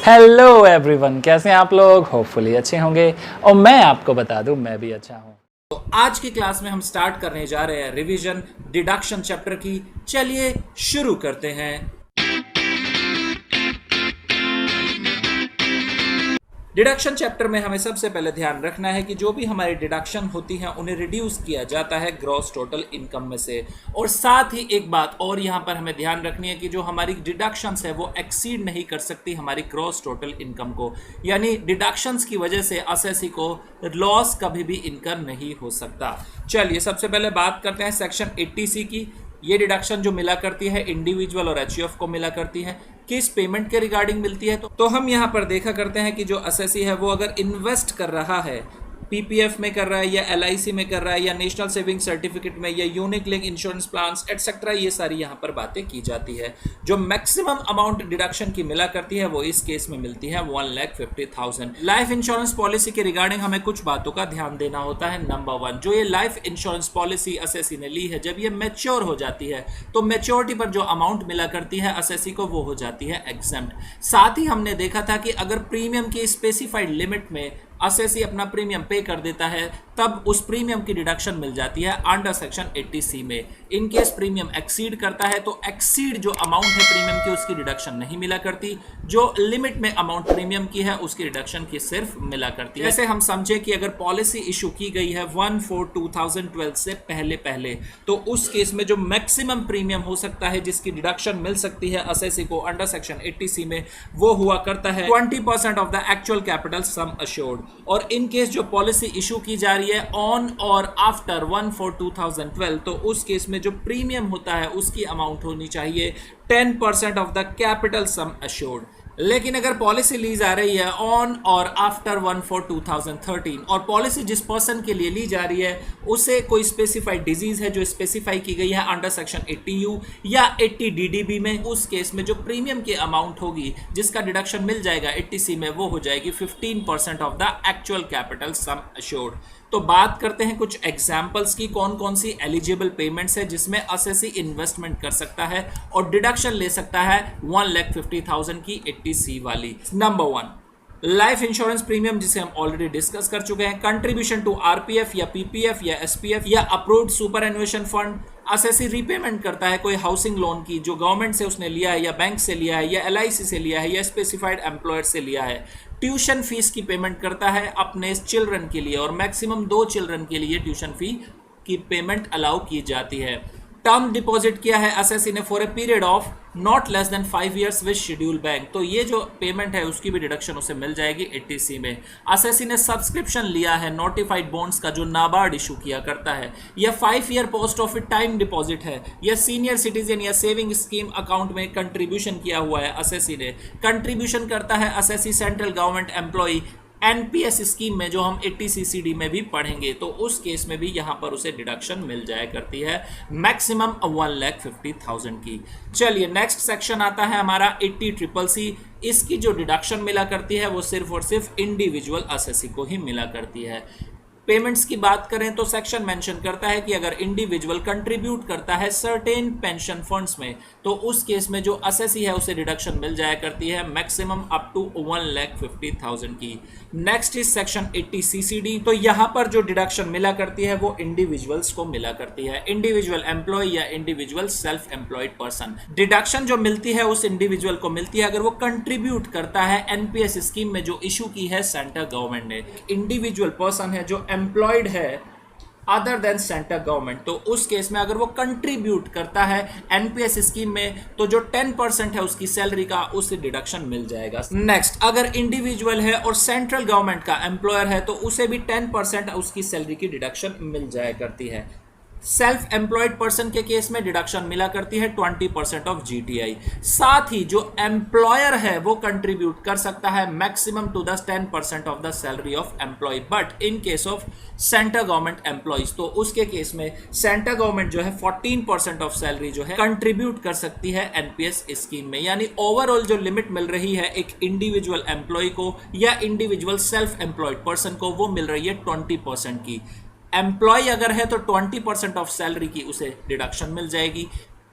Hello everyone, कैसे हैं आप लोग? होपफुली अच्छे होंगे और मैं आपको बता दूं मैं भी अच्छा हूं। तो आज की क्लास में हम स्टार्ट करने जा रहे हैं रिवीजन डिडक्शन चैप्टर की। चलिए शुरू करते हैं। डिडक्शन चैप्टर में हमें सबसे पहले ध्यान रखना है कि जो भी हमारी डिडक्शन होती हैं उन्हें रिड्यूस किया जाता है ग्रॉस टोटल इनकम में से। और साथ ही एक बात और यहाँ पर हमें ध्यान रखनी है कि जो हमारी डिडक्शंस है वो एक्सीड नहीं कर सकती हमारी ग्रॉस टोटल इनकम को, यानी डिडक्शंस की वजह से असेसी को लॉस कभी भी इनकर नहीं हो सकता। चलिए सबसे पहले बात करते हैं सेक्शन 80C की। ये डिडक्शन जो मिला करती है इंडिविजुअल और एचयूएफ को मिला करती है, किस पेमेंट के रिगार्डिंग मिलती है। तो हम यहाँ पर देखा करते हैं कि जो असेसी है वो अगर इन्वेस्ट कर रहा है, पीपीएफ में कर रहा है या एलआईसी में कर रहा है या नेशनल सेविंग सर्टिफिकेट में या unique link insurance plans etcetera, ये सारी यहाँ पर बातें की जाती है। जो मैक्सिमम अमाउंट डिडक्शन की मिला करती है वो इस केस में मिलती है 1,50,000। लाइफ इंश्योरेंस पॉलिसी के रिगार्डिंग हमें कुछ बातों का ध्यान देना होता है। नंबर 1, जो ये लाइफ इंश्योरेंस पॉलिसी असेसी ने ली है, जब ये मैच्योर हो जाती है तो मैच्योरिटी पर जो अमाउंट मिला करती है असेसी को वो हो जाती है एग्जेम्प्ट। साथ ही हमने देखा था कि अगर प्रीमियम की स्पेसिफाइड लिमिट में असेसी अपना प्रीमियम पे कर देता है तब उस प्रीमियम की डिडक्शन मिल जाती है अंडर सेक्शन 80C में। इन केस प्रीमियम एक्सीड करता है तो एक्सीड जो अमाउंट है प्रीमियम की उसकी डिडक्शन नहीं मिला करती, जो लिमिट में अमाउंट प्रीमियम की है उसकी डिडक्शन की सिर्फ मिला करती है। जैसे हम समझे कि अगर पॉलिसी इशू की गई है 1/4/2012 से पहले तो उस केस में जो मैक्सिमम प्रीमियम हो सकता है जिसकी डिडक्शन मिल सकती है असेसी को अंडर सेक्शन 80C में वो हुआ करता है 20% of the actual capital sum assured. और इन केस जो पॉलिसी इशू की जा रही है ऑन और आफ्टर 1/4/2012 तो उस केस में जो प्रीमियम होता है उसकी अमाउंट होनी चाहिए 10% of the capital sum assured. लेकिन अगर पॉलिसी ली जा रही है ऑन और आफ्टर 1/4/2013 और पॉलिसी जिस पर्सन के लिए ली जा रही है उसे कोई स्पेसिफाइड डिजीज है जो स्पेसिफाई की गई है अंडर सेक्शन 80U या 80DDB में, उस केस में जो प्रीमियम की अमाउंट होगी जिसका डिडक्शन मिल जाएगा 80C में वो हो जाएगी 15% of the actual capital sum assured. तो बात करते हैं कुछ एग्जाम्पल्स की, कौन कौन सी एलिजिबल पेमेंट्स है जिसमें असेसी इन्वेस्टमेंट कर सकता है और डिडक्शन ले सकता है 1,50,000 की 80C वाली। नंबर 1, लाइफ इंश्योरेंस प्रीमियम जिसे हम ऑलरेडी डिस्कस कर चुके हैं। कंट्रीब्यूशन टू आरपीएफ या पीपीएफ या एसपीएफ या approved superannuation fund. Assessee repayment करता है कोई हाउसिंग लोन की जो गवर्नमेंट से उसने लिया है या बैंक से लिया है या एलआईसी से लिया है या स्पेसिफाइड एम्प्लॉयर से लिया है। ट्यूशन फीस की पेमेंट करता है अपने चिल्ड्रन के लिए और मैक्सिमम 2 चिल्ड्रन के लिए ट्यूशन फी की पेमेंट अलाउ की जाती है। टर्म डिपॉजिट किया है असेसी ने for a period of not less than 5 years with schedule bank, तो ये जो पेमेंट है उसकी भी डिडक्शन उसे मिल जाएगी 80C में। असेसी ने सब्सक्रिप्शन लिया है नोटिफाइड बॉन्ड्स का जो नाबार्ड इशू किया करता है, या 5 year post office time deposit है, या सीनियर सिटीजन या सेविंग स्कीम अकाउंट में कंट्रीब्यूशन किया हुआ है असेसी ने। कंट्रीब्यूशन करता है assessee central government employ NPS scheme में जो हम 80CCD में भी पढ़ेंगे, तो उस केस में भी यहां पर उसे डिडक्शन मिल जाया करती है मैक्सिमम 1,50,000 की। चलिए नेक्स्ट सेक्शन आता है हमारा 80CCC। इसकी जो डिडक्शन मिला करती है वो सिर्फ और सिर्फ इंडिविजुअल असेसी को ही मिला करती है। पेमेंट्स की बात करें तो सेक्शन मेंशन करता है कि अगर इंडिविजुअल कंट्रीब्यूट करता है सर्टेन पेंशन फंड्स में तो उस केस में जो असेसी है उसे डिडक्शन मिल जाया करती है मैक्सिमम अप टू 1,50,000 की। Next is section 80CCD। तो यहां पर जो डिडक्शन मिला करती है वो इंडिविजुअल्स को मिला करती है, इंडिविजुअल एम्प्लॉय या individual self employed person. Deduction जो मिलती है उस इंडिविजुअल को मिलती है अगर वो कंट्रीब्यूट करता है एनपीएस स्कीम में जो इशू की है सेंट्रल गवर्नमेंट ने। इंडिविजुअल पर्सन है जो एम्प्लॉयड है अदर देन सेंट्रल गवर्नमेंट, तो उस केस में अगर वो कंट्रीब्यूट करता है एनपीएस स्कीम में तो जो 10% है उसकी सैलरी का उसे डिडक्शन मिल जाएगा। नेक्स्ट, अगर इंडिविजुअल है और सेंट्रल गवर्नमेंट का एम्प्लॉयर है तो उसे भी 10% उसकी सैलरी की डिडक्शन मिल जाया करती है। सेल्फ एम्प्लॉयड पर्सन के केस में डिडक्शन मिला करती है 20% ऑफ जीटीआई। साथ ही जो एम्प्लॉयर है वो कंट्रीब्यूट कर सकता है maximum to the 10% of the salary of employ, but in case of central government employees तो उसके केस में सेंट्रल गवर्नमेंट जो है 14% ऑफ सैलरी जो है कंट्रीब्यूट कर सकती है एनपीएस स्कीम में। यानी ओवरऑल जो लिमिट मिल रही है एक इंडिविजुअल एम्प्लॉय को या इंडिविजुअल सेल्फ एम्प्लॉयड पर्सन को वो मिल रही है 20% की। एम्प्लॉय अगर है तो 20% ऑफ सैलरी की उसे डिडक्शन मिल जाएगी।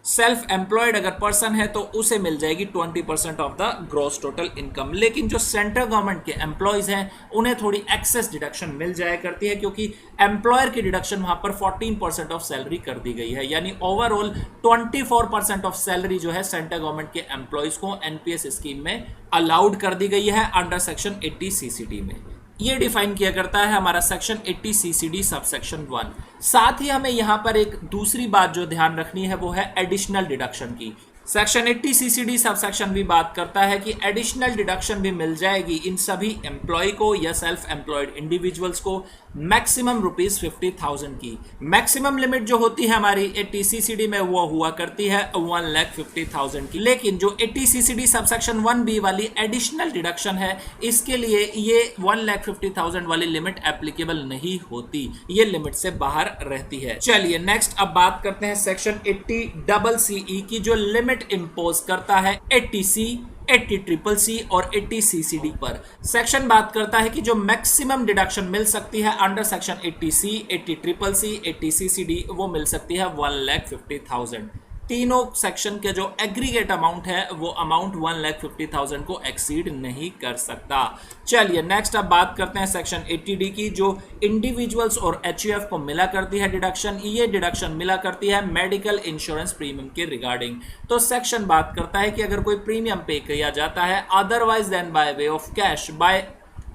सेल्फ एम्प्लॉयड अगर पर्सन है तो उसे मिल जाएगी 20% of the gross total income. लेकिन जो सेंट्रल गवर्नमेंट के एम्प्लॉयज हैं उन्हें थोड़ी एक्सेस डिडक्शन मिल जाया करती है, क्योंकि एम्प्लॉयर की डिडक्शन वहां पर 14% ऑफ सैलरी कर दी गई है। यानी ओवरऑल 24% ऑफ सैलरी जो है सेंट्रल गवर्नमेंट के एम्प्लॉयज को एनपीएस स्कीम में अलाउड कर दी गई है अंडर सेक्शन 80 सीसीडी में। ये डिफाइन किया करता है हमारा सेक्शन 80 सीसीडी सब सेक्शन 1। साथ ही हमें यहां पर एक दूसरी बात जो ध्यान रखनी है वो है एडिशनल डिडक्शन की। सेक्शन 80 सीसीडी सब सेक्शन भी बात करता है कि एडिशनल डिडक्शन भी मिल जाएगी इन सभी एम्प्लॉय को या सेल्फ एम्प्लॉयड इंडिविजुअल्स को मैक्सिमम ₹50,000 की। मैक्सिमम लिमिट जो होती है हमारी 80 सीसीडी में वो हुआ करती है 1,50,000 की। लेकिन जो 80 सीसीडी सब सेक्शन 1B वाली एडिशनल डिडक्शन है इसके लिए ये 1,50,000 वाली लिमिट एप्लीकेबल नहीं होती, ये लिमिट से बाहर रहती है। चलिए नेक्स्ट अब बात करते हैं सेक्शन 80CCE की, जो लिमिट इंपोज करता है 80C, 80CCC और 80CCD पर। सेक्शन बात करता है कि जो मैक्सिमम डिडक्शन मिल सकती है under section 80C, 80CCC, 80CCD वो मिल सकती है 1,50,000। तीनों सेक्शन के जो एग्रीगेट अमाउंट है वो अमाउंट 1,50,000 को एक्सीड नहीं कर सकता। चलिए नेक्स्ट अब बात करते हैं सेक्शन 80D की, जो इंडिविजुअल्स और एचयूएफ को मिला करती है डिडक्शन। ये डिडक्शन मिला करती है मेडिकल इंश्योरेंस प्रीमियम के रिगार्डिंग। तो सेक्शन बात करता है कि अगर कोई प्रीमियम पे किया जाता है otherwise than by way of cash by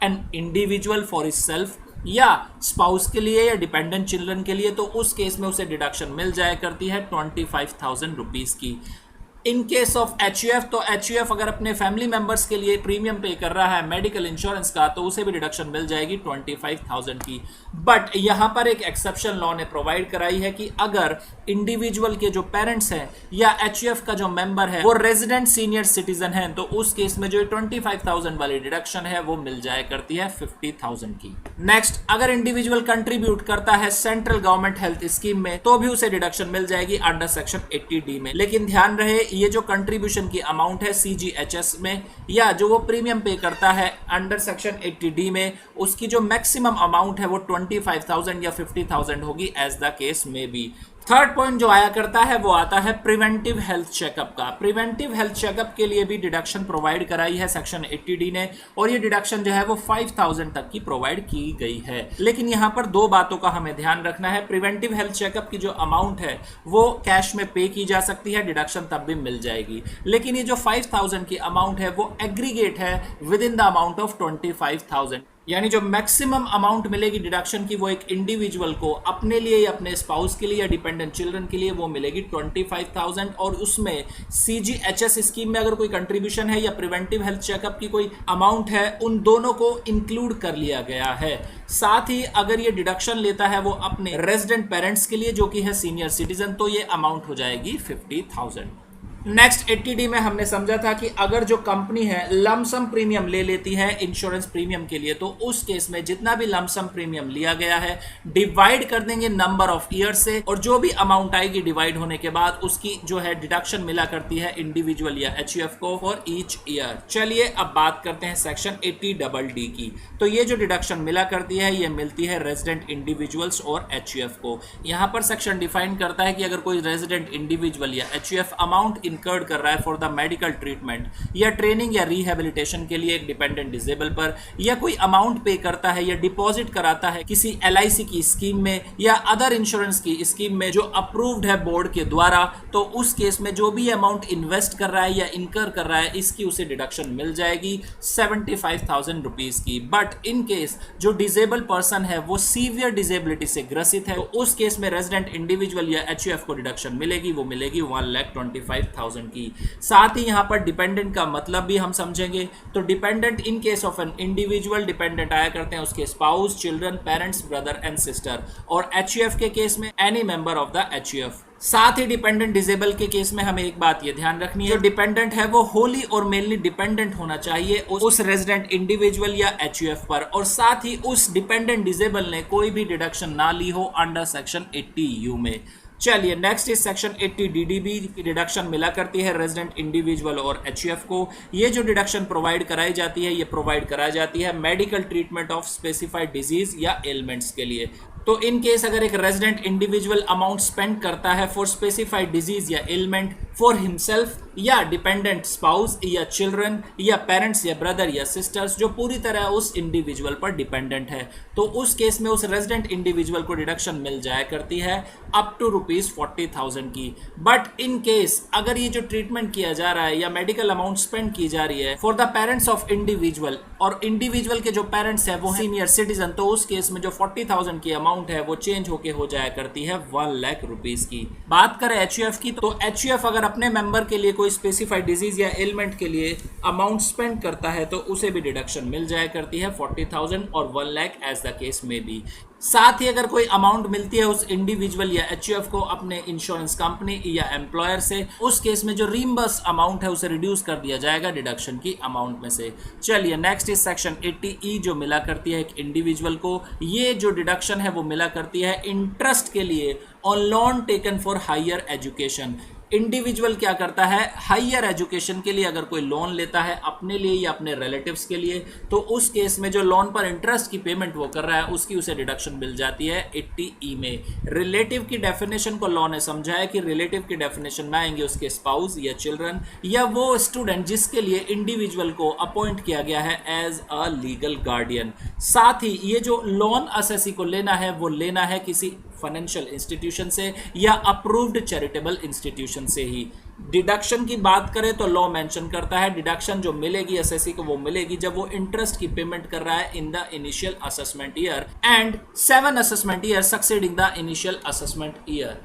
an individual for himself या स्पाउस के लिए या डिपेंडेंट चिल्ड्रन के लिए, तो उस केस में उसे डिडक्शन मिल जाया करती है 25,000 रुपीज की। इन केस ऑफ एचयूएफ, तो एचयूएफ अगर अपने फैमिली मेंबर्स के लिए प्रीमियम पे कर रहा है मेडिकल इंश्योरेंस का तो उसे भी डिडक्शन मिल जाएगी 25,000 की। बट यहां पर एक एक्सेप्शन लॉ ने प्रोवाइड कराई है कि अगर इंडिविजुअल के जो पेरेंट्स हैं या एचयूएफ का जो मेंबर है वो रेजिडेंट सीनियर सिटीजन है तो उस केस में जो 25,000 वाली डिडक्शन है वो मिल जाया करती है 50,000 की। नेक्स्ट, अगर इंडिविजुअल कंट्रीब्यूट करता है सेंट्रल गवर्नमेंट हेल्थ स्कीम में तो भी उसे डिडक्शन मिल जाएगी अंडर सेक्शन 80D में। लेकिन ध्यान रहे ये जो कंट्रीब्यूशन की अमाउंट है सीजीएचएस में या जो वो प्रीमियम पे करता है अंडर सेक्शन 80D में, उसकी जो मैक्सिमम अमाउंट है वो 25,000 या 50,000 होगी एज द केस में बी। थर्ड पॉइंट जो आया करता है वो आता है प्रिवेंटिव हेल्थ चेकअप का। प्रिवेंटिव हेल्थ चेकअप के लिए भी डिडक्शन प्रोवाइड कराई है सेक्शन 80D ने और ये डिडक्शन जो है वो 5,000 तक की प्रोवाइड की गई है। लेकिन यहाँ पर दो बातों का हमें ध्यान रखना है। प्रिवेंटिव हेल्थ चेकअप की जो अमाउंट है वो कैश में पे की जा सकती है, डिडक्शन तब भी मिल जाएगी। लेकिन ये जो 5,000 की अमाउंट है वो एग्रीगेट है with in the amount of 25,000, यानी जो मैक्सिमम अमाउंट मिलेगी डिडक्शन की वो एक इंडिविजुअल को अपने लिए या अपने स्पाउस के लिए या डिपेंडेंट चिल्ड्रन के लिए वो मिलेगी 25,000 और उसमें सीजीएचएस स्कीम में अगर कोई कंट्रीब्यूशन है या प्रिवेंटिव हेल्थ चेकअप की कोई अमाउंट है उन दोनों को इंक्लूड कर लिया गया है। साथ ही अगर ये डिडक्शन लेता है वो अपने रेजिडेंट पेरेंट्स के लिए जो कि है सीनियर सिटीजन तो ये अमाउंट हो जाएगी 50,000। नेक्स्ट 80D में हमने समझा था कि अगर जो कंपनी है लमसम प्रीमियम ले लेती है इंश्योरेंस प्रीमियम के लिए तो उस केस में जितना भी लमसम प्रीमियम लिया गया है डिवाइड कर देंगे नंबर ऑफ ईयर से और जो भी अमाउंट आएगी डिवाइड होने के बाद उसकी जो है डिडक्शन मिला करती है इंडिविजुअल या एचयूएफ को फॉर ईच ईयर। चलिए अब बात करते हैं सेक्शन 80DD की। तो ये जो डिडक्शन मिला करती है ये मिलती है रेजिडेंट इंडिविजुअल्स और एचयूएफ को। यहाँ पर सेक्शन डिफाइन करता है कि अगर कोई रेजिडेंट इंडिविजुअल या एचयूएफ अमाउंट इंकर्ड कर रहा है फॉर द मेडिकल ट्रीटमेंट या ट्रेनिंग या रिहेबिलिटेशन के लिए एक डिपेंडेंट डिसेबल पर या कोई अमाउंट पे करता है या डिपॉजिट कराता है किसी एलआईसी की स्कीम में या अदर इंश्योरेंस की स्कीम में जो अप्रूव्ड है बोर्ड के द्वारा, तो उस केस में जो भी अमाउंट इन्वेस्ट कर रहा है या इनकर कर रहा है इसकी उसे डिडक्शन मिल जाएगी 75,000 रुपीज की। बट इन केस जो डिसेबल पर्सन है वो सीवियर डिसेबिलिटी से ग्रसित है तो उस केस में रेजिडेंट इंडिविजुअल या एचयूएफ को डिडक्शन मिलेगी, वो मिलेगी 1,25,000 की। साथ ही यहां पर डिपेंडेंट का मतलब भी हम समझेंगे। तो dependent in case of an individual dependent आया करते हैं उसके spouse, children, parents, brother and sister और एचयूएफ के केस में any member of the HUF. साथ ही डिपेंडेंट डिसेबल के केस में हमें एक बात ये ध्यान रखनी है, जो डिपेंडेंट है वो होली और मेनली डिपेंडेंट होना चाहिए उस रेजिडेंट इंडिविजुअल या एचयूएफ पर और साथ ही उस डिपेंडेंट डिसेबल ने कोई भी डिडक्शन ना ली हो अंडर सेक्शन 80U में। चलिए नेक्स्ट इज सेक्शन 80DDB की डिडक्शन मिला करती है रेजिडेंट इंडिविजुअल और एचयूएफ को। ये जो डिडक्शन प्रोवाइड कराई जाती है ये प्रोवाइड कराई जाती है medical treatment of specified disease या एलिमेंट्स के लिए। तो इन केस अगर एक रेजिडेंट इंडिविजुअल अमाउंट स्पेंड करता है फॉर स्पेसिफाइड डिजीज या एलिमेंट फॉर हिमसेल्फ या डिपेंडेंट स्पाउस या चिल्ड्रन या पेरेंट्स या ब्रदर या सिस्टर्स जो पूरी तरह उस इंडिविजुअल पर डिपेंडेंट है, तो उस केस में उस रेजिडेंट इंडिविजुअल को डिडक्शन मिल जाया करती है अप टू ₹40,000 की। बट इन केस अगर ये जो ट्रीटमेंट किया जा रहा है या मेडिकल अमाउंट स्पेंड की जा रही है for the parents of individual और इंडिविजुअल के जो पेरेंट्स है वो सीनियर सिटीजन, तो उस केस में जो 40,000 की अमाउंट है वो चेंज होके हो जाया करती है 1 लाख रुपीस की। बात करें HUF की, तो HUF अगर अपने मेंबर के लिए कोई स्पेसिफाइड डिजीज या एलिमेंट के लिए अमाउंट स्पेंड करता है तो उसे भी डिडक्शन मिल जाया करती है 40,000 और 1 लाख एज द केस में भी। साथ ही अगर कोई अमाउंट मिलती है उस इंडिविजुअल या HUF को अपने इंश्योरेंस कंपनी या एम्प्लॉयर से, उस केस में जो रीइंबर्स अमाउंट है उसे रिड्यूस कर दिया जाएगा डिडक्शन की अमाउंट में से। चलिए नेक्स्ट इज सेक्शन 80E जो मिला करती है एक इंडिविजुअल को। ये जो डिडक्शन है वो मिला करती है इंटरेस्ट के लिए on loan taken for higher education. Individual क्या करता है, हायर एजुकेशन के लिए अगर कोई लोन लेता है अपने लिए या अपने रिलेटिव्स के लिए, तो उस केस में जो लोन पर इंटरेस्ट की पेमेंट वो कर रहा है उसकी उसे डिडक्शन मिल जाती है 80E में। रिलेटिव की डेफिनेशन को लॉ ने समझाया कि रिलेटिव की डेफिनेशन में आएंगे उसके स्पाउस या चिल्ड्रन या वो स्टूडेंट जिसके लिए इंडिविजुअल को अपॉइंट किया गया है एज अ लीगल गार्डियन। साथ ही ये जो लोन असेसी को लेना है वो लेना है किसी फाइनेंशियल इंस्टीट्यूशन से या अप्रूव्ड चैरिटेबल इंस्टीट्यूशन से ही। डिडक्शन की बात करें तो लॉ मेंशन करता है डिडक्शन जो मिलेगी एसएससी को वो मिलेगी जब वो इंटरेस्ट की पेमेंट कर रहा है in the initial assessment year and 7 assessment year succeeding the initial assessment year.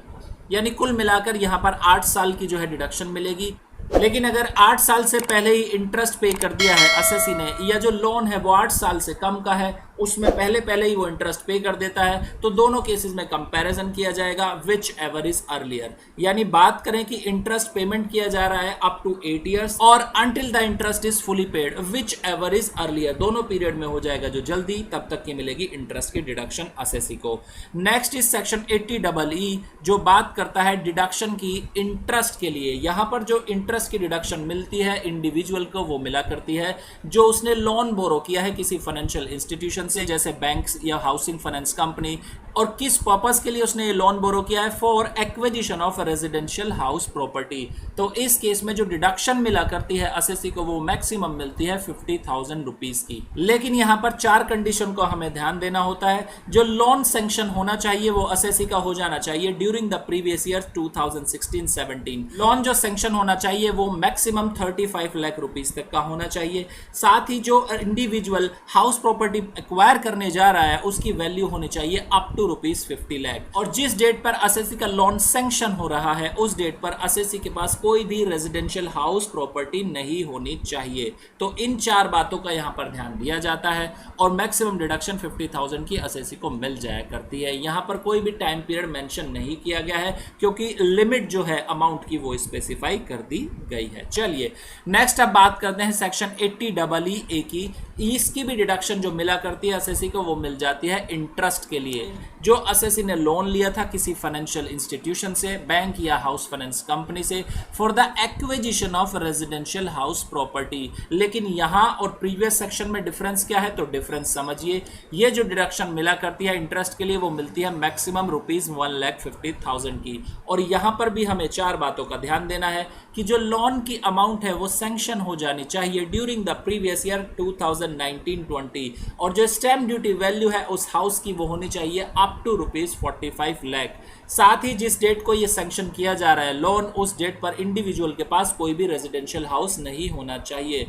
यानी कुल मिलाकर यहाँ पर 8 साल की जो है डिडक्शन मिलेगी। लेकिन अगर 8 साल से पहले ही इंटरेस्ट पे कर दिया है एसएससी ने या जो लोन है वो 8 साल से कम का है उसमें पहले ही वो इंटरेस्ट पे कर देता है, तो दोनों केसेस में कंपैरिजन किया जाएगा विच एवर इज अर्लियर। यानी बात करें कि इंटरेस्ट पेमेंट किया जा रहा है अप टू 8 इयर्स और until the interest is fully paid which ever is earlier, दोनों पीरियड में हो जाएगा जो जल्दी तब तक की मिलेगी इंटरेस्ट की डिडक्शन एसएससी को। नेक्स्ट इज सेक्शन 80EE जो बात करता है डिडक्शन की इंटरेस्ट के लिए। यहां पर जो इंटरेस्ट की डिडक्शन मिलती है इंडिविजुअल को वो मिला करती है जो उसने लोन बोरो किया है किसी फाइनेंशियल इंस्टीट्यूशन से जैसे बैंक्स या हाउसिंग फाइनेंस कंपनी, और किस पर्पस के लिए उसने ये लोन बोरो किया है, for acquisition of residential house property. तो इस केस में जो डिडक्शन मिला करती है एसएससी को वो मैक्सिमम मिलती है 50,000 रुपीस की। लेकिन यहां पर 4 कंडीशन को हमें ध्यान देना होता है। जो लोन सैंक्शन होना चाहिए वो एसएससी का हो जाना चाहिए during the previous year 2016-17। Loan जो सैंक्शन होना चाहिए वो मैक्सिमम 35 लाख रुपीस तक का होना चाहिए। साथ ही जो इंडिविजुअल हाउस प्रॉपर्टी एक्वायर करने जा रहा है उसकी वैल्यू होनी चाहिए अप टू ₹50 लाख। और जिस डेट पर एसएससी का लोन सैंक्शन हो रहा है उस डेट पर एसएससी के पास कोई भी रेजिडेंशियल हाउस प्रॉपर्टी नहीं होनी चाहिए। तो इन 4 बातों का यहां पर ध्यान दिया जाता है और मैक्सिमम डिडक्शन 50,000 की एसएससी को मिल जाया करती है। यहां पर कोई भी टाइम पीरियड मेंशन नहीं किया गया है क्योंकि लिमिट जो है अमाउंट की वो स्पेसिफाई कर दी गई है। चलिए नेक्स्ट अब बात करते हैं सेक्शन 80EE की। इसकी भी डिडक्शन जो मिला करती है एसएससी को वो मिल जाती है इंटरेस्ट के लिए। जो एसएससी ने लोन लिया था किसी फाइनेंशियल इंस्टीट्यूशन से, बैंक या हाउस फाइनेंस कंपनी से for the acquisition of residential house property. लेकिन यहां और प्रीवियस सेक्शन में डिफरेंस क्या है, तो डिफरेंस समझिए। ये जो डिडक्शन मिला करती है इंटरेस्ट के लिए वो मिलती है मैक्सिमम ₹1,50,000 की। और यहां पर भी हमें 4 बातों का ध्यान देना है कि जो लोन की अमाउंट है वो सैंक्शन हो जानी चाहिए ड्यूरिंग द प्रीवियस ईयर 2019-20 और जो स्टैम्प ड्यूटी वैल्यू है उस हाउस की वो होनी चाहिए अप टू ₹45 लाख। साथ ही जिस डेट को ये सैंक्शन किया जा रहा है लोन उस डेट पर इंडिविजुअल के पास कोई भी रेजिडेंशियल हाउस नहीं होना चाहिए।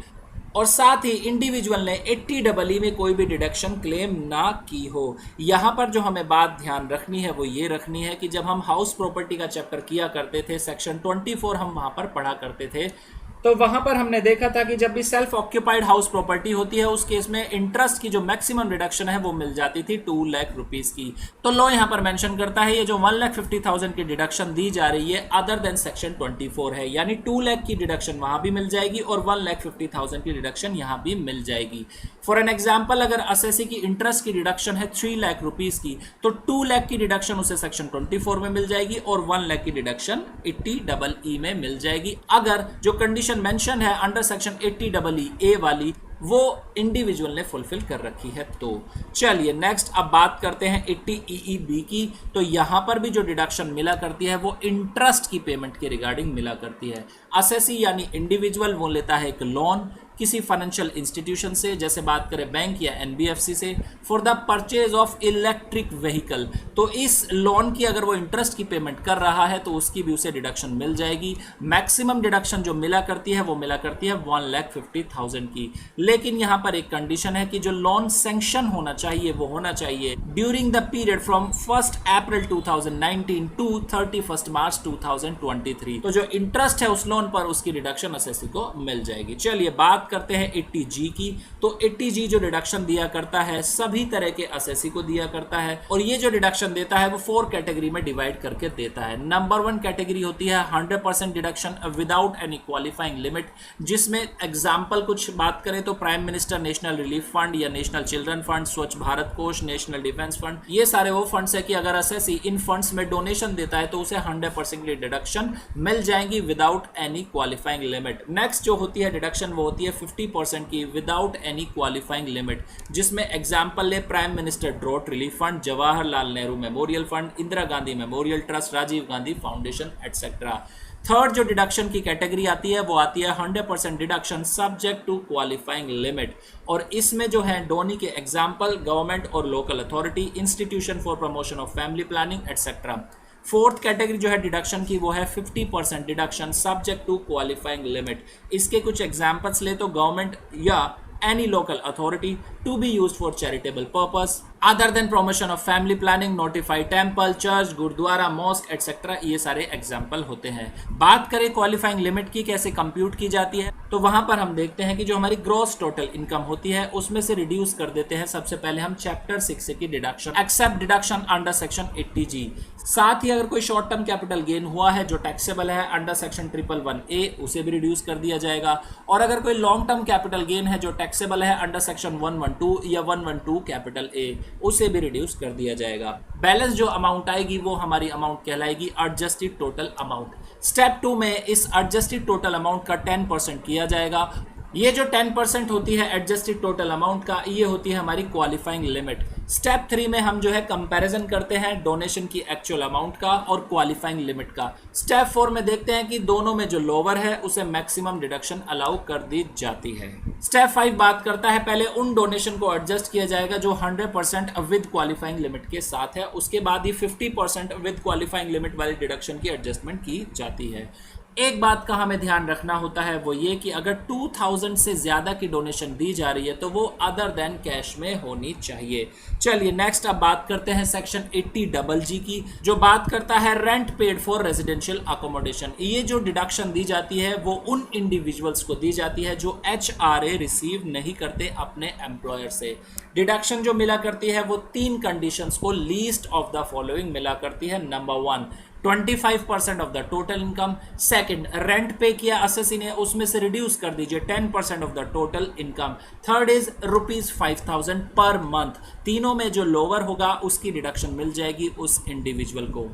और साथ ही इंडिविजुअल ने 80EE में कोई भी डिडक्शन क्लेम ना की हो। यहाँ पर जो हमें बात ध्यान रखनी है वो ये रखनी है कि जब हम हाउस प्रॉपर्टी का चैप्टर किया करते थे सेक्शन 24 हम वहाँ पर पढ़ा करते थे, तो वहां पर हमने देखा था कि जब भी सेल्फ ऑक्यूपाइड हाउस प्रॉपर्टी होती है उस केस में इंटरेस्ट की जो मैक्सिमम रिडक्शन है वो मिल जाती थी 2 लाख रुपीस की। तो लॉ यहां पर मेंशन करता है ये जो 1,50,000 की डिडक्शन दी जा रही है अदर देन सेक्शन 24 है, यानी 2 लाख की डिडक्शन वहां भी मिल जाएगी और 1,50,000 की डिडक्शन यहां भी मिल जाएगी। फॉर एन एग्जाम्पल अगर एसएससी की इंटरेस्ट की डिडक्शन है 3 लाख रुपीस की तो 2 लाख की डिडक्शन उसे सेक्शन 24 में मिल जाएगी और 1 लाख की डिडक्शन 80EE में मिल जाएगी। अगर जो कंडीशन मेंशन है अंडर सेक्शन 80EE वाली वो इंडिविजुअल ने फुलफिल कर रखी है। तो चलिए नेक्स्ट अब बात करते हैं 80 EEB की। तो यहां पर भी जो डिडक्शन मिला करती है वो इंटरेस्ट की पेमेंट के रिगार्डिंग मिला करती है। असेसी यानी इंडिविजुअल वो लेता है एक लोन किसी फाइनेंशियल इंस्टीट्यूशन से, जैसे बात करें बैंक या NBFC से, for the purchase of electric vehicle. तो इस लोन की अगर वो इंटरेस्ट की पेमेंट कर रहा है तो उसकी भी उसे डिडक्शन मिल जाएगी। मैक्सिमम डिडक्शन जो मिला करती है वो मिला करती है 1,50,000 की। लेकिन यहां पर एक कंडीशन है कि जो लोन सैंक्शन होना चाहिए वो होना चाहिए during the period from 1 April 2019 to 31 March 2023। तो जो इंटरेस्ट है उस लोन पर उसकी डिडक्शन असेसी को मिल जाएगी। चलिए बात करते हैं 80G की। तो 80G जो डिडक्शन दिया करता है सभी तरह के असेसी को दिया करता है, और ये जो डिडक्शन देता है वो 4 कैटेगरी में डिवाइड करके देता है। नंबर 1 कैटेगरी होती है 100% deduction without any qualifying limit, जिसमें एग्जाम्पल कुछ बात करें तो prime minister national relief fund या नेशनल चिल्ड्रन फंड, स्वच्छ भारत कोष, नेशनल डिफेंस फंड, ये सारे वो फंड्स है कि अगर असेसी इन फंड्स में डोनेशन देता है तो उसे 100% की डिडक्शन मिल जाएंगी without any qualifying limit. Next जो होती है डिडक्शन वो होती है 50% की विदाउट एनी क्वालिफाइंग लिमिट, जिसमें एग्जांपल ले prime minister drought relief fund, Jawaharlal Nehru memorial fund, Indira Gandhi memorial trust, Rajiv Gandhi foundation etcetera. Third जो डिडक्शन की कैटेगरी आती है वो आती है 100% deduction subject to qualifying limit, और इसमें जो है डोनी के एग्जांपल गवर्नमेंट और local authority, institution for promotion of family planning etcetera. Fourth category जो है डिडक्शन की वो है 50% deduction subject to qualifying limit. इसके कुछ एग्जांपल्स ले तो गवर्नमेंट या any local authority to be used for charitable purpose other than promotion of family planning, notified temple, church, gurdwara, mosque etc. ये सारे एग्जाम्पल होते हैं। बात करें क्वालिफाइंग लिमिट की कैसे कंप्यूट की जाती है, तो वहां पर हम देखते हैं कि जो हमारी ग्रॉस टोटल इनकम होती है उसमें से रिड्यूस कर देते हैं सबसे पहले हम चैप्टर 6 की deduction, except deduction under section 80G। साथ ही अगर कोई शॉर्ट टर्म कैपिटल गेन हुआ है जो टैक्सेबल है अंडर सेक्शन 111A उसे भी रिड्यूस कर दिया जाएगा, और अगर कोई लॉन्ग टर्म कैपिटल गेन है जो टैक्सेबल है अंडर सेक्शन 112 या 112 कैपिटल A उसे भी रिड्यूस कर दिया जाएगा। बैलेंस जो अमाउंट आएगी वो हमारी अमाउंट कहलाएगी एडजस्टेड टोटल अमाउंट। स्टेप 2 में इस एडजस्टेड टोटल अमाउंट का 10% किया जाएगा। ये जो 10% होती है एडजस्टेड टोटल अमाउंट का, ये होती है हमारी क्वालिफाइंग लिमिट। स्टेप 3 में हम जो है कंपैरिजन करते हैं डोनेशन की एक्चुअल अमाउंट का और क्वालिफाइंग लिमिट का। स्टेप 4 में देखते हैं कि दोनों में जो लोअर है उसे मैक्सिमम डिडक्शन अलाउ कर दी जाती है। स्टेप 5 बात करता है पहले उन डोनेशन को एडजस्ट किया जाएगा जो 100% विद क्वालिफाइंग लिमिट के साथ है, उसके बाद ही 50% विद क्वालिफाइंग लिमिट वाली डिडक्शन की एडजस्टमेंट की जाती है। एक बात का हमें ध्यान रखना होता है वो ये कि अगर 2000 से ज्यादा की डोनेशन दी जा रही है तो वो अदर देन कैश में होनी चाहिए। चलिए नेक्स्ट अब बात करते हैं सेक्शन 80G की, जो बात करता है rent paid for residential accommodation. ये जो डिडक्शन दी जाती है वो उन इंडिविजुअल्स को दी जाती है जो HRA रिसीव नहीं करते अपने एम्प्लॉयर से। डिडक्शन जो मिला करती है वो 3 कंडीशंस को लीस्ट ऑफ द फॉलोइंग मिला करती है। Number 1 25% of the total income. Second, rent पे किया असेसी ने उसमें से रिड्यूस कर दीजिए 10% of the total income. Third is ₹5,000 per month. तीनों में जो लोअर होगा उसकी डिडक्शन मिल जाएगी उस इंडिविजुअल को।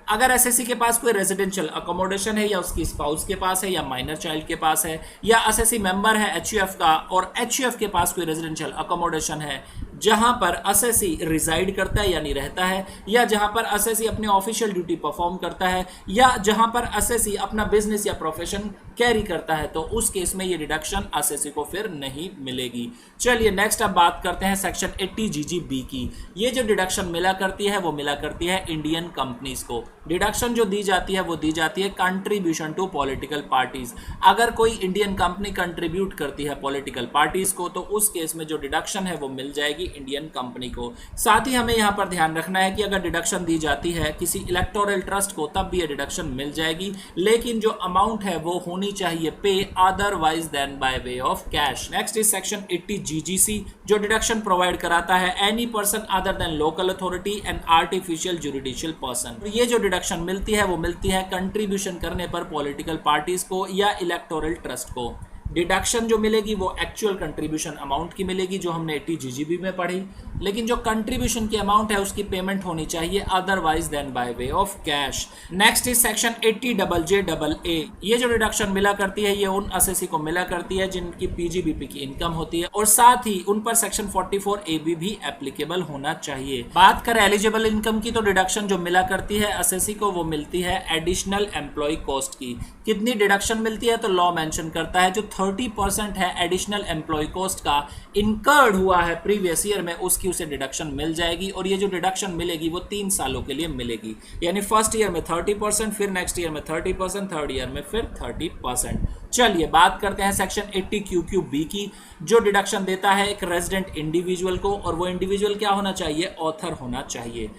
अगर एसएससी के पास कोई रेजिडेंशियल अकोमोडेशन है या उसकी स्पाउस के पास है या माइनर चाइल्ड के पास है, या एसएससी मेंबर है एचयूएफ का और एचयूएफ के पास कोई रेजिडेंशियल अकोमोडेशन है जहां पर एसएससी रिजाइड करता है यानी रहता है, या जहां पर एसएससी अपनी ऑफिशियल ड्यूटी परफॉर्म करता है, या जहां पर एसएससी अपना बिजनेस या प्रोफेशन कैरी करता है, तो उस केस में ये डिडक्शन एसएससी को फिर नहीं मिलेगी। चलिए नेक्स्ट अब बात करते हैं सेक्शन 80GGB की। ये जो डिडक्शन मिला करती है वो मिला करती है इंडियन कंपनीज को। डिडक्शन जो दी जाती है वो दी जाती है कंट्रीब्यूशन टू पॉलिटिकल पार्टीज। अगर कोई इंडियन कंपनी कंट्रीब्यूट करती है पॉलिटिकल पार्टीज को तो उस केस में जो डिडक्शन है वो मिल जाएगी इंडियन कंपनी को। साथ ही हमें यहाँ पर ध्यान रखना है कि अगर डिडक्शन दी जाती है किसी इलेक्टोरल ट्रस्ट को तब भी ये डिडक्शन मिल जाएगी, लेकिन जो अमाउंट है वो होनी चाहिए pay otherwise than by way of cash. Next is section 80GGC जो डिडक्शन प्रोवाइड कराता है any person other than local authority and artificial judicial person. ये जो डिडक्शन मिलती है वो मिलती है कंट्रीब्यूशन करने पर पॉलिटिकल पार्टीज को या इलेक्टोरल ट्रस्ट को। डिडक्शन जो मिलेगी वो एक्चुअल कंट्रीब्यूशन अमाउंट की मिलेगी जो हमने 80 जीजीबी में पढ़ी, लेकिन जो कंट्रीब्यूशन की अमाउंट है उसकी पेमेंट होनी चाहिए otherwise than by way of cash. Next is section 80JJAA। ये जो डिडक्शन मिला करती है ये उन असेसी को मिला करती है जिनकी पीजीबीपी की इनकम होती है और साथ ही उन पर सेक्शन 44AB भी एप्लीकेबल होना चाहिए। बात करें एलिजिबल इनकम की तो डिडक्शन जो मिला करती है असेसी को वो मिलती है एडिशनल एम्प्लॉय कॉस्ट की। कितनी डिडक्शन मिलती है तो लॉ मेंशन करता है जो 30% है एडिशनल एम्प्लॉय कॉस्ट का इनकर्ड हुआ है प्रीवियस ईयर में उसकी उसे डिडक्शन मिल जाएगी और ये जो डिडक्शन मिलेगी वो 3 सालों के लिए मिलेगी, यानी फर्स्ट ईयर में 30%, फिर नेक्स्ट ईयर में 30%, थर्ड ईयर में फिर 30%। चलिए बात करते हैं सेक्शन 80QQB की जो डिडक्शन देता है एक रेजिडेंट इंडिविजुअल को और वो इंडिविजुअल क्या होना चाहिए, ऑथर होना चाहिए।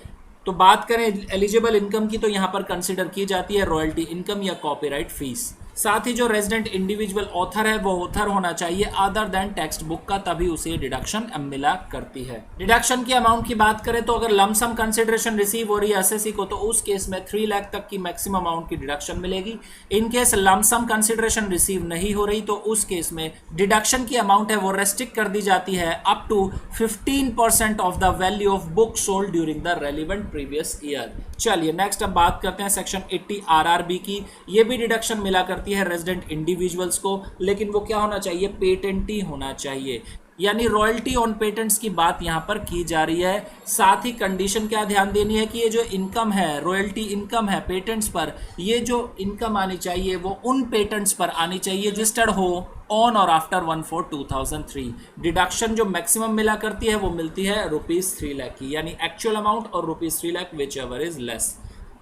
तो बात करें एलिजिबल इनकम की तो यहाँ पर कंसिडर की जाती है रॉयल्टी इनकम या कॉपीराइट फीस। साथ ही जो रेजिडेंट इंडिविजुअल ऑथर है वो ऑथर होना चाहिए अदर देन टेक्स्ट बुक का, तभी उसे डिडक्शन मिला करती है। डिडक्शन की अमाउंट की बात करें तो अगर लमसम कंसिडरेशन रिसीव हो रही है असेसी को तो उस केस में 3 लाख तक की मैक्सिमम अमाउंट की डिडक्शन मिलेगी। In case lump sum consideration receive नहीं हो रही तो उस केस में डिडक्शन की अमाउंट है वो रेस्ट्रिक्ट कर दी जाती है up to 15% of the value of book sold during the relevant previous year. चलिए नेक्स्ट अब बात करते हैं सेक्शन 80 RRB की। ये भी डिडक्शन मिला करती है रेजिडेंट इंडिविजुअल्स को, लेकिन वो क्या होना चाहिए, पेटेंटी होना चाहिए, यानी रॉयल्टी ऑन पेटेंट्स की बात यहां पर की जा रही है। साथ ही कंडीशन क्या ध्यान देनी है कि ये जो इनकम है रॉयल्टी इनकम है पेटेंट्स पर, ये जो इनकम आनी चाहिए वो उन पेटेंट्स पर आनी चाहिए रजिस्टर्ड हो ऑन और आफ्टर 1/4/2003। डिडक्शन जो मैक्सिमम मिला करती है वो मिलती है ₹3 लाख की, यानी एक्चुअल अमाउंट और ₹3 lakh which ever is less.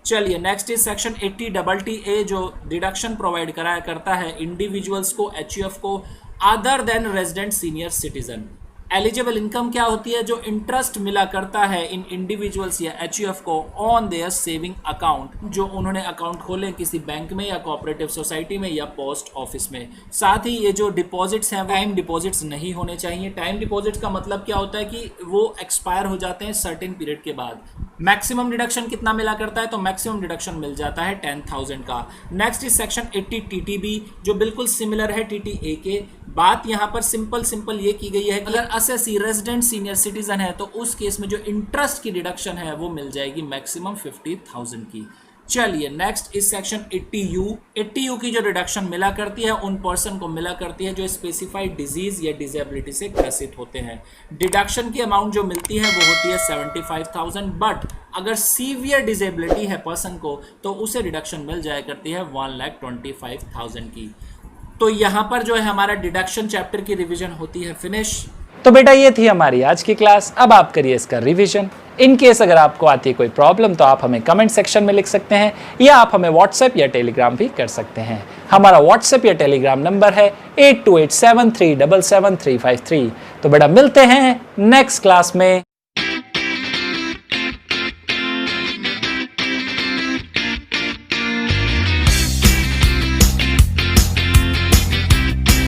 चलिए नेक्स्ट इज सेक्शन 80AA जो डिडक्शन प्रोवाइड कराया करता है इंडिविजुअल्स को, HUF को other than resident senior citizen. Eligible income क्या होती है, जो इंटरेस्ट मिला करता है इन इंडिविजुअल्स या HUF को ऑन देयर सेविंग अकाउंट, जो उन्होंने अकाउंट खोले किसी बैंक में या कोऑपरेटिव सोसाइटी में या पोस्ट ऑफिस में। साथ ही ये जो डिपॉजिट्स हैं टाइम डिपॉजिट्स नहीं होने चाहिए। टाइम डिपॉजिट्स का मतलब क्या होता है कि वो एक्सपायर हो जाते हैं सर्टेन पीरियड के बाद। मैक्सिमम डिडक्शन कितना मिला करता है तो मैक्सिमम डिडक्शन मिल जाता है 10,000 का। नेक्स्ट इज सेक्शन 80 TTB जो बिल्कुल सिमिलर है TTA के। बात यहाँ पर सिंपल ये की गई है कि अगर असेसी रेजिडेंट सीनियर सिटीजन है तो उस केस में जो इंटरेस्ट की डिडक्शन है वो मिल जाएगी मैक्सिमम 50,000 की। चलिए नेक्स्ट इस सेक्शन 80U की जो रिडक्शन मिला करती है उन पर्सन को मिला करती है जो स्पेसिफाइड डिजीज या डिसेबिलिटी से ग्रसित होते हैं। डिडक्शन की अमाउंट जो मिलती है वो होती है 75,000, बट अगर सीवियर डिसेबिलिटी है पर्सन को तो उसे रिडक्शन मिल जाया करती है 1,25,000 की। तो यहाँ पर जो है हमारा डिडक्शन चैप्टर की रिवीजन होती है फिनिश। तो बेटा ये थी हमारी आज की क्लास। अब आप करिए इसका रिवीजन। इन केस अगर आपको आती है कोई प्रॉब्लम तो आप हमें कमेंट सेक्शन में लिख सकते हैं या आप हमें व्हाट्सएप या टेलीग्राम भी कर सकते हैं। हमारा व्हाट्सएप या टेलीग्राम नंबर है 8287377353। तो बेटा मिलते हैं नेक्स्ट क्लास में।